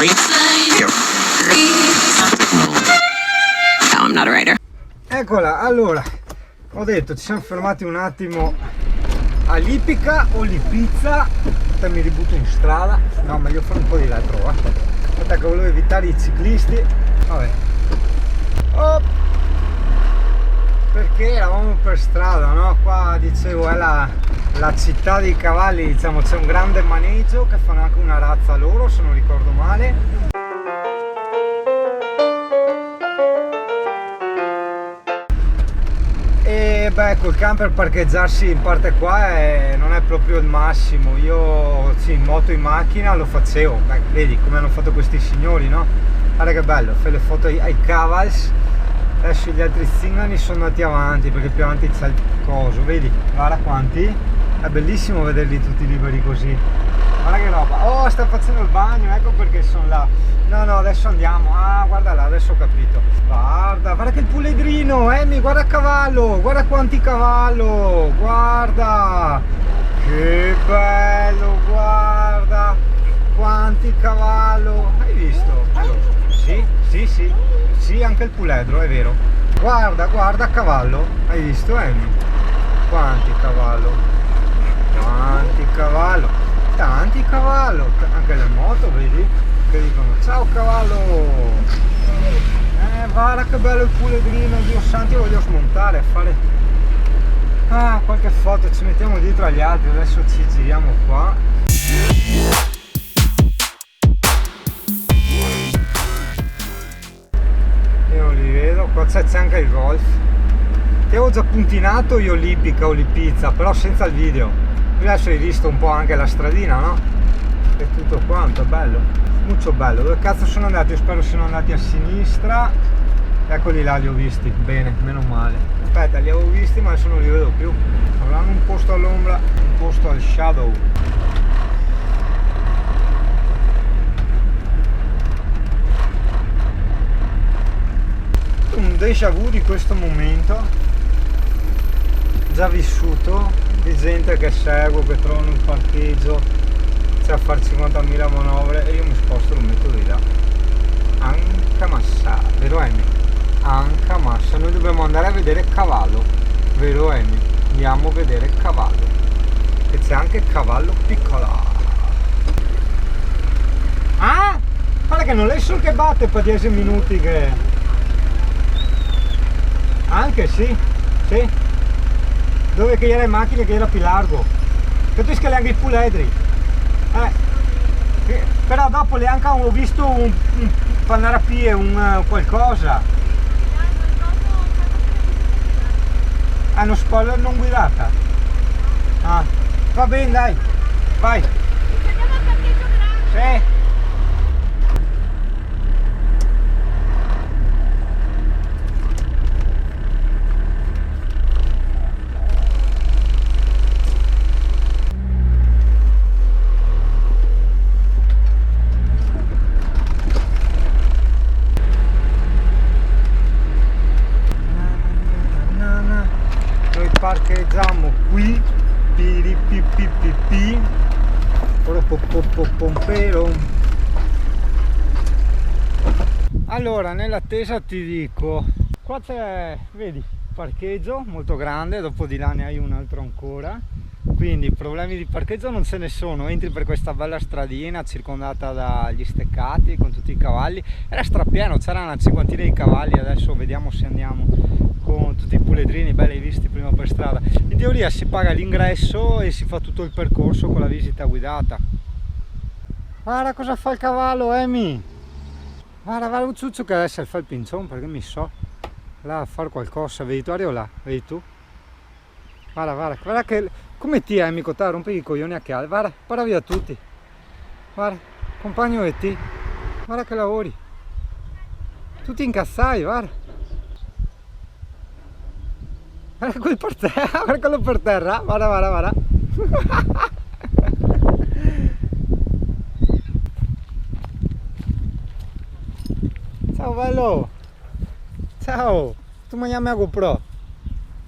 No, I'm not a writer. Eccola, allora, ho detto, ci siamo fermati un attimo a Lipica o Lipizza, mi ributto in strada, no, meglio fare un po' di là, trovo, aspetta che volevo evitare i ciclisti, vabbè, oh, perché eravamo per strada, no? Qua dicevo è la città dei cavalli, diciamo, c'è un grande maneggio che fanno anche una razza loro, se non ricordo male. E beh, col camper parcheggiarsi in parte qua non è proprio il massimo. Io sì, in moto, in macchina lo facevo, beh, vedi come hanno fatto questi signori, no? Guarda che bello, fai le foto ai Cavals. Adesso gli altri zingani sono andati avanti perché più avanti c'è il coso, vedi? Guarda quanti, è bellissimo vederli tutti liberi così. Guarda che roba, oh, sta facendo il bagno, ecco perché sono là. No, adesso andiamo, ah, guarda là, adesso ho capito. Guarda che il puledrino, Amy, guarda il cavallo, guarda quanti cavallo, guarda, che bello, guarda, quanti cavallo, hai visto? Sì, anche il puledro, è vero. Guarda cavallo, hai visto, Amy? Quanti cavallo, tanti cavallo, anche le moto, vedi? Che dicono ciao cavallo, guarda che bello il puledrino, Dio santo, io voglio smontare e fare qualche foto, ci mettiamo dietro agli altri, adesso ci giriamo qua. Io non li vedo, qua c'è anche il golf. Ti avevo già puntinato io Lipica o Lipizza, però senza il video. Adesso hai visto un po' anche la stradina, no? E tutto quanto, bello, molto bello. Dove cazzo sono andati? Io spero siano andati a sinistra. Eccoli là, li ho visti, bene, meno male. Aspetta, li avevo visti ma adesso non li vedo più. Avranno un posto all'ombra, un posto al shadow. Un déjà vu di questo momento già vissuto, di gente che seguo, che trovano un parcheggio, c'è a fare 50.000 manovre e io mi sposto e lo metto di là. Anca massa, vero Amy? Anca massa, noi dobbiamo andare a vedere il cavallo, vero Amy? Andiamo a vedere il cavallo, e c'è anche il cavallo piccolo. Ah! Guarda che non è solo che batte per 10 minuti che... Anche sì. Dove che era in macchina che era più largo. Che tu scali anche i puledri. Però dopo le anche ho visto un panarapie, un qualcosa. Uno spoiler non guidata. Va bene, dai. Vai. Sì. Parcheggiamo qui, allora nell'attesa ti dico, qua c'è, vedi, parcheggio molto grande, dopo di là ne hai un altro ancora, quindi problemi di parcheggio non ce ne sono. Entri per questa bella stradina circondata dagli steccati con tutti i cavalli, era strapieno, c'era una cinquantina di cavalli, adesso vediamo se andiamo con tutti i puledrini belli visti prima per strada. In teoria si paga l'ingresso e si fa tutto il percorso con la visita guidata. Guarda cosa fa il cavallo, Amy, guarda un ciuccio che adesso fa il pincione perché mi so là a fare qualcosa, vedi tu Ariola, vedi tu, guarda che come ti Amy, te rompi i coglioni a chiave, guarda via tutti, guarda compagno e ti, guarda che lavori tutti incazzati, guarda quel per terra, guarda quello per terra, guarda. Ciao bello, ciao, tu mangiami a GoPro,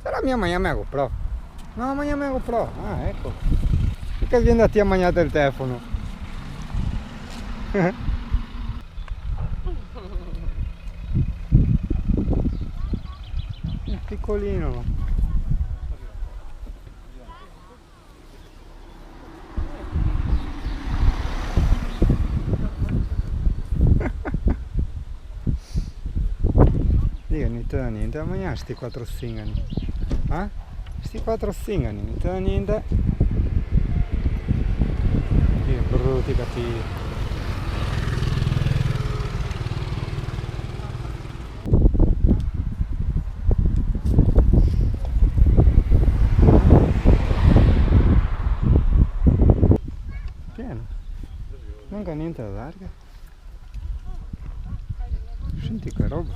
sarà mia mangiami a GoPro, no mangiami a GoPro, ecco, perché viene da ti a mangiare il telefono. piccolino. Dica, non ti da niente, a mangiare sti 4 zingani. Sti 4 zingani, non ti da niente. Che brutti cattivi. Pieno. Non ha niente da dare. Senti che roba.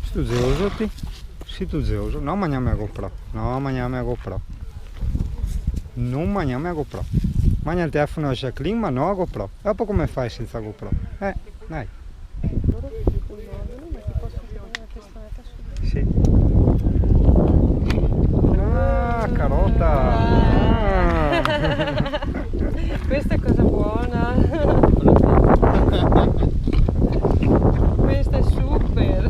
Si tu zeoso ti? Si tu zeoso? Non mangiami a GoPro. No, mangiami a GoPro. Non mangiami a GoPro. Mangia il telefono a Jacqueline ma no a GoPro. E dopo come fai senza GoPro? Dai. Sì. Ah, carota. Ah. Questa è cosa buona. Questa è super.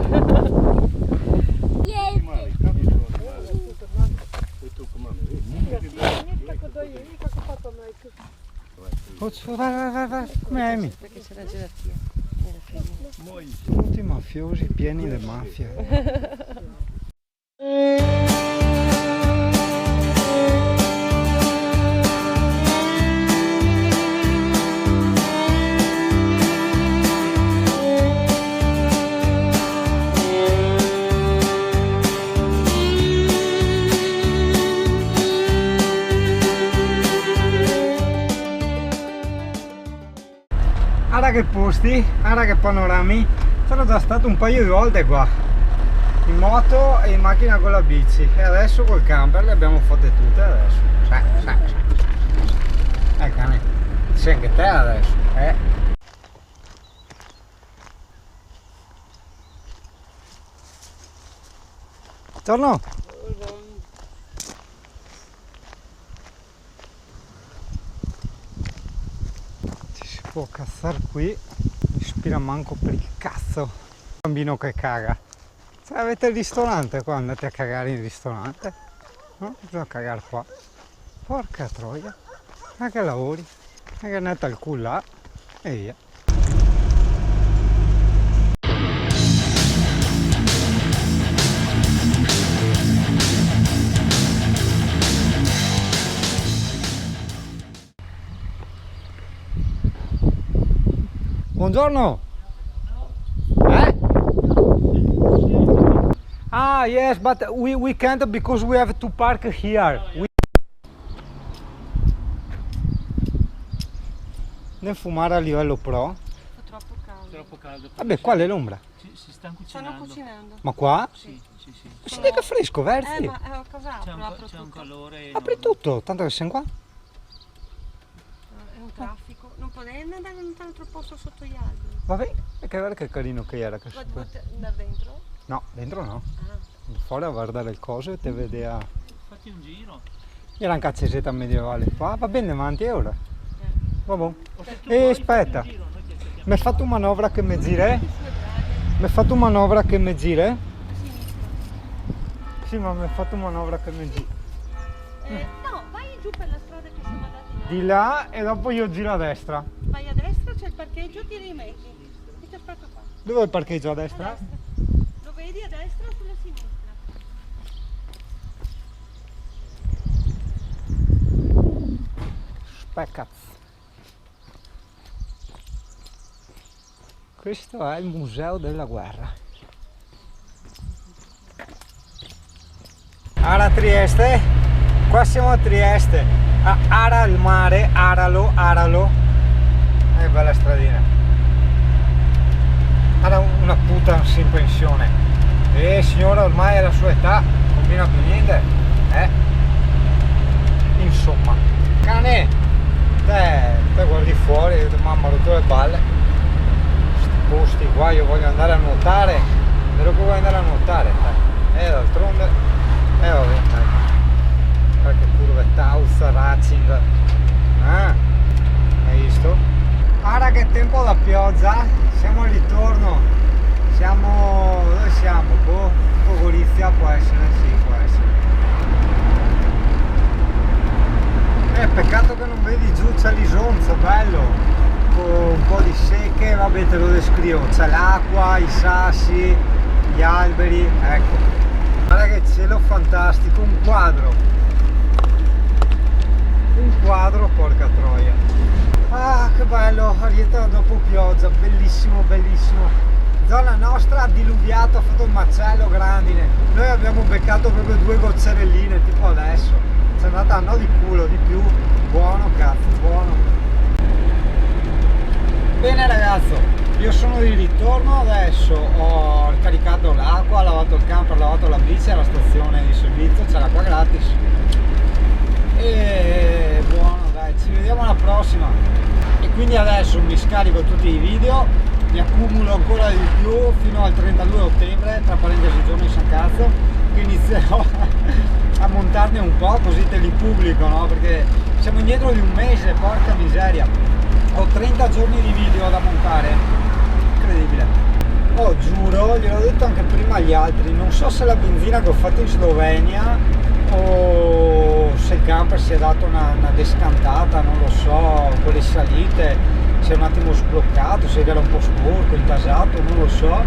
Vai, come Amy? Perché c'è la gelatina. Tutti mafiosi pieni di mafia. Guarda che posti, guarda che panorami. Sono già stato un paio di volte qua, in moto e in macchina con la bici, e adesso col camper le abbiamo fatte tutte adesso. Cane, sei anche te adesso, Buongiorno. Può cazzare qui, mi spira manco per il cazzo. Bambino che caga. Se avete il ristorante qua, andate a cagare in ristorante. No? Bisogna cagare qua. Porca troia. Ma che lavori? Ma che netta il culo là e via. Buongiorno. Ah yes, but we can't because we have to park here. Devo fumare a livello pro. Fa troppo caldo. Troppo caldo. Vabbè, qual è l'ombra? Si stanno Stanno cucinando. cucinando. Ma qua? Sì. Si dica fresco, Verzi. Ma ho casato, C'è apro un tutto. calore. Apri tutto, tanto che siamo qua. È un traffico. Non potete andare lontano troppo sotto gli alberi. Va bene, e che guarda che carino che era. Che Ma da dentro? No, dentro no. Ah. Fuori a guardare il coso e te vede a... Fatti un giro. Era una cazzesetta medievale qua, va bene avanti ora. Va buon. Se tu E vuoi, aspetta, fatti un giro, noi ti aspettiamo. mi hai fatto manovra che mi gira? Mi hai fatto manovra che mi gira? A sinistra. Sì, ma mi hai fatto manovra che mi gira. No, vai giù per la strada che siamo andati. Di là e dopo io giro a destra. Vai a destra, c'è il parcheggio, ti rimetti. E ti aspetto qua. Dove è il parcheggio a A destra? destra. Lo vedi a destra o sulla sinistra? Speccaz. Questo è il museo della guerra. Ara Trieste, qua siamo a Trieste, a Ara il mare, Aralo, è bella stradina. Ara una puttana in pensione, signora ormai è la sua età, non combina più niente, insomma, cane, te guardi fuori, mamma rotto le balle, questi posti qua, io voglio andare a nuotare, vero che vuoi andare a nuotare, d'altronde, va bene, dai. Qualche curva Tauz, Racing, hai visto? Ora che tempo da pioggia, siamo al ritorno, Siamo... dove siamo? Boh, un po' Gorizia può essere, sì, può essere. Peccato che non vedi giù, c'è l'Isonzo, bello, con un po' di secche, vabbè te lo descrivo, c'è l'acqua, i sassi, gli alberi, ecco. Guarda che cielo fantastico, un quadro, porca troia. Ah, che bello, Arieta dopo pioggia, bellissimo, bellissimo. Zona nostra diluviata, ha fatto un macello, grandine. Noi abbiamo beccato proprio 2 gozzerelline, tipo adesso. C'è andata a no di culo, di più. Buono, cazzo, buono. Bene ragazzo, io sono di ritorno adesso, ho caricato l'acqua, lavato il camper, lavato la bici alla stazione di servizio, c'è l'acqua gratis. E buono, dai, ci vediamo alla prossima. E quindi adesso mi scarico tutti i video, mi accumulo ancora di più fino al 32 ottobre, tra parentesi giorno di San Cazzo, che inizierò a montarne un po', così te li pubblico, no? Perché siamo indietro di un mese, porca miseria. Ho 30 giorni di video da montare, incredibile. Oh, giuro, gliel'ho detto anche prima agli altri, non so se la benzina che ho fatto in Slovenia o se il camper si è dato una descantata, non lo so, con le salite si è un attimo sbloccato, se era un po' sporco, intasato, non lo so.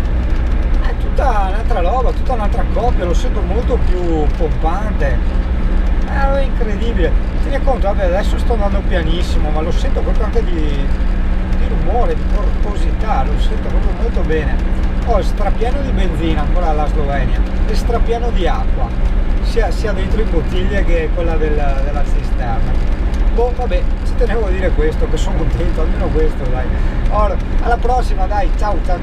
È tutta un'altra roba, tutta un'altra coppia, lo sento molto più pompante. È incredibile. Tieni conto, vabbè, adesso sto andando pianissimo, ma lo sento proprio anche di rumore, di corposità, lo sento proprio molto bene. Ho il strapieno di benzina ancora alla Slovenia e strapieno di acqua, sia dentro in bottiglie che quella della cisterna. Boh, vabbè, ci tenevo a dire questo, che sono contento, almeno questo, dai. Allora, alla prossima, dai, ciao. Cius.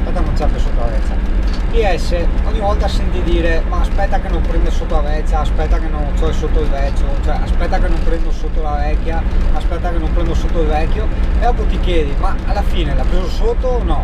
Aspetta, non c'è per sotto la vecchia. PS, ogni volta senti dire, ma aspetta che non prende sotto la vecchia, aspetta che non c'ho sotto il vecchio, cioè aspetta che non prendo sotto la vecchia, aspetta che non prendo sotto il vecchio, e dopo ti chiedi, ma alla fine l'ha preso sotto o no?